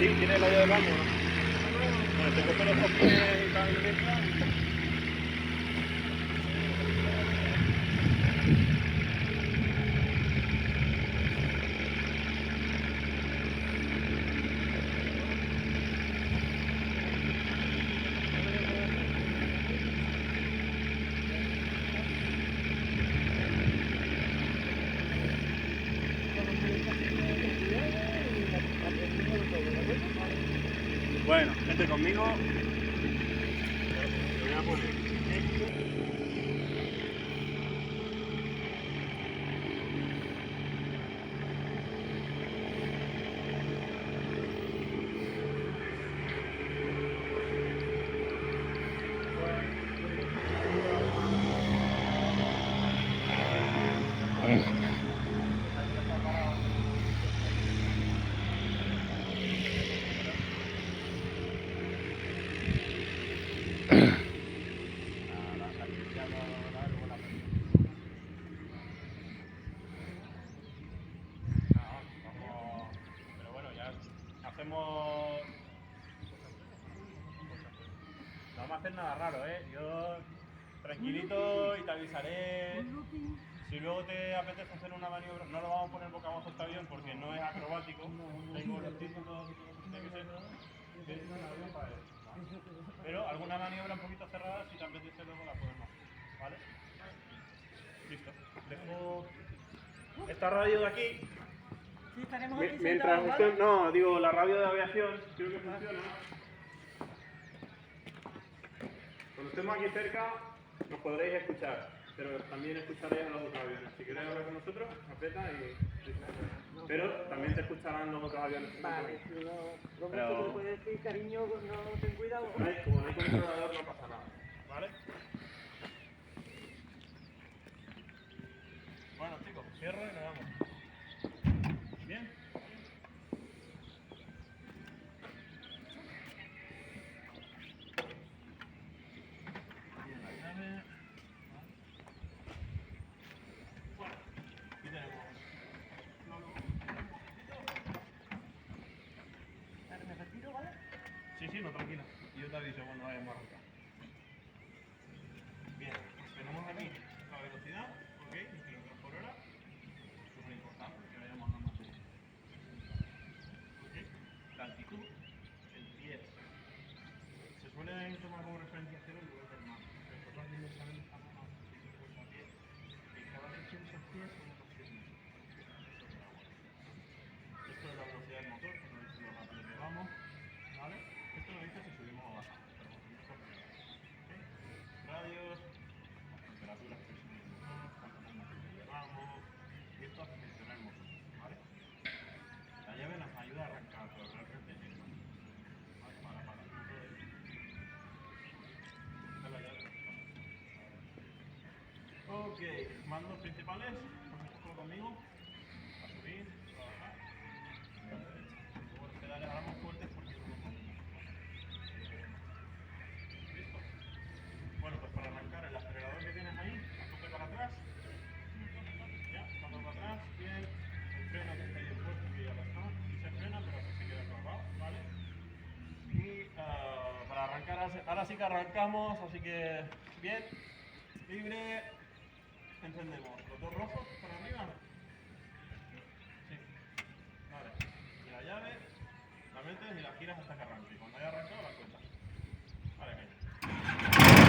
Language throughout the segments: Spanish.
Sí, tiene la llave del baño, ¿no? Bueno, te cojo los cojones y tal, y tal. Bueno, gente conmigo. Lo voy a poner. Pero bueno, ya hacemos. No vamos a hacer nada raro, ¿eh? Yo tranquilito y te avisaré. Si luego te apetece hacer una maniobra, no lo vamos a poner boca abajo, está bien, porque no es acrobático. Tengo los títulos de que ser. Pero alguna maniobra un poquito cerrada, si te apetece luego la podemos hacer, ¿vale? Listo. Dejo esta radio de aquí. Sí, estaremos aquí Mientras sentados, usted, ¿vale? no, digo la radio de aviación, creo que funciona. Cuando estemos aquí cerca, nos podréis escuchar, pero también escucharéis a los otros aviones. Si queréis hablar con nosotros, aprieta y... Pero también te escucharán los otros aviones. Vale, si no, lo Pero- mucho que le puedes decir, cariño, no ten cuidado. Como no hay controlador, no pasa nada, ¿vale? Bueno, chicos, cierro y nos vamos. ¿Bien? ¿Me retiro, vale? Sí, no, tranquila. Yo te aviso cuando vayamos a arrancar. Bien, pues tenemos aquí la velocidad, ¿ok? 1 kilómetros por hora. Súper importante que vayamos a mantener. ¿Ok? La altitud, el pie. Se suele tomar como referencia cero el lugar del mar. Nosotros inmensamente estamos a 150 pies. Y cada vez que esos pies son unos 100 metros. Sobre el agua. Esto es la velocidad del motor, que nos dice lo rápido que vamos. ¿Vale? Esto nos dice si subimos o bajamos. Pero nosotros ¿ok? Radios, las temperaturas que son el motor, cuántos combustible llevamos. Y esto hace funcionar el motor. ¿Vale? La llave nos ayuda a arrancar, pero realmente es igual. ¿Vale? Para apagar el motor. Esta es la llave. Ok, mandos principales. Pongo conmigo. A subir, a bajar. Luego los pedales ahora más fuertes porque no nos movemos. ¿Listo? Bueno, pues para arrancar el acelerador que tienes ahí, a tope para atrás. Ya, cuando para atrás, bien. El freno que está ahí puesto, que ya lo está. Y se frena, pero que se queda clavado, ¿vale? Y para arrancar, ahora sí que arrancamos, así que bien, libre. Encendemos los dos rojos para arriba. Sí. Vale. Y la llave la metes y la giras hasta que arranque. Cuando haya arrancado la sueltas. Vale, venga.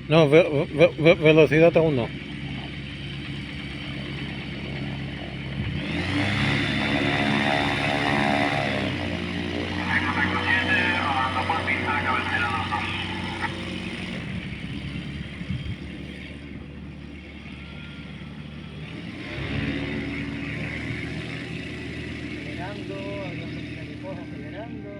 No, velocidad aún no. Acelerando, alguna máquina que coja acelerando.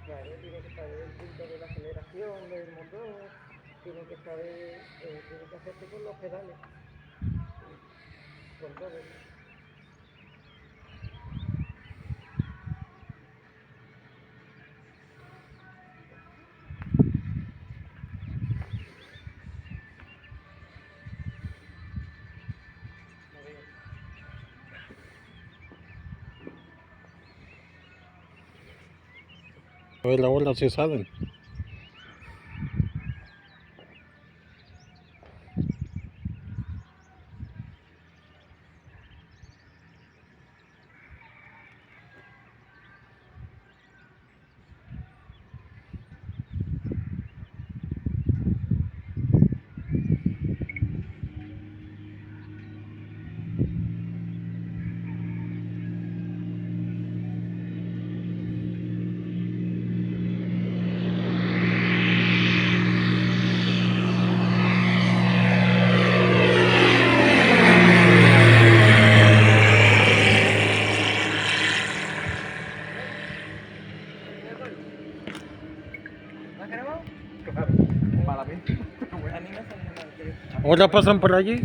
Claro, tiene que saber el punto de la aceleración del motor, tiene que saber, tiene que hacerse con los pedales, con todo. A ver la bola si salen. ¿La queremos? Claro, malamente. A mí me sale mal, creo. Ahora pasan por allí.